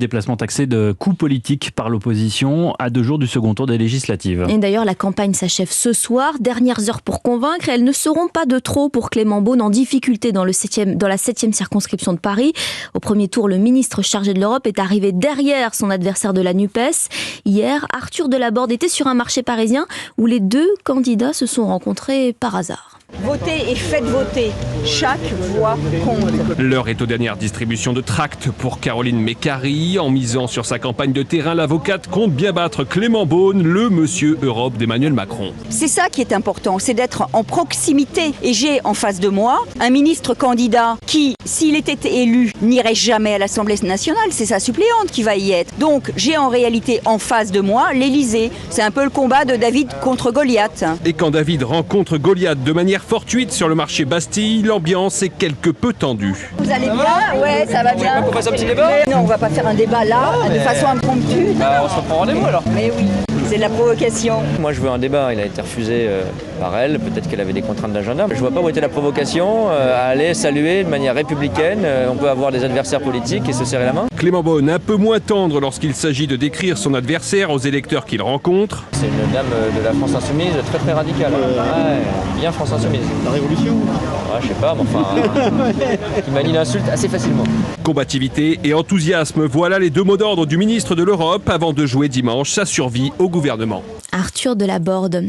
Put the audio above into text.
Déplacement taxé de coup politique par l'opposition à 2 jours du second tour des législatives. Et d'ailleurs, la campagne s'achève ce soir. Dernières heures pour convaincre. Elles ne seront pas de trop pour Clément Beaune, en difficulté dans la 7e circonscription de Paris. Au premier tour, le ministre chargé de l'Europe est arrivé derrière son adversaire de la NUPES. Hier, Arthur Delaborde était sur un marché parisien où les deux candidats se sont rencontrés par hasard. Votez et faites voter. Chaque voix compte. L'heure est aux dernières distributions de tracts pour Caroline Mécari. En misant sur sa campagne de terrain, l'avocate compte bien battre Clément Beaune, le monsieur Europe d'Emmanuel Macron. C'est ça qui est important, c'est d'être en proximité. Et j'ai en face de moi un ministre candidat qui, s'il était élu, n'irait jamais à l'Assemblée nationale. C'est sa suppléante qui va y être. Donc j'ai en réalité en face de moi l'Élysée. C'est un peu le combat de David contre Goliath. Et quand David rencontre Goliath de manière fortuite sur le marché Bastille, l'ambiance est quelque peu tendue. Vous allez bien? Ouais, ça va bien. On fasse un petit débat? Non, on va pas faire un débat là, de façon impromptue. On se reprend rendez-vous alors. Mais oui, c'est de la provocation. Moi je veux un débat, il a été refusé par elle, peut-être qu'elle avait des contraintes d'agenda. Je vois pas où était la provocation à aller saluer de manière républicaine. On peut avoir des adversaires politiques et se serrer la main. Clément Beaune un peu moins tendre lorsqu'il s'agit de décrire son adversaire aux électeurs qu'il rencontre. C'est une dame de la France Insoumise très très radicale. Ouais, bien France Insoumise. La révolution? Ouais, je sais pas, mais enfin, qui manie l'insulte assez facilement. Combativité et enthousiasme, voilà les 2 mots d'ordre du ministre de l'Europe avant de jouer dimanche sa survie au gouvernement. Arthur Delaborde.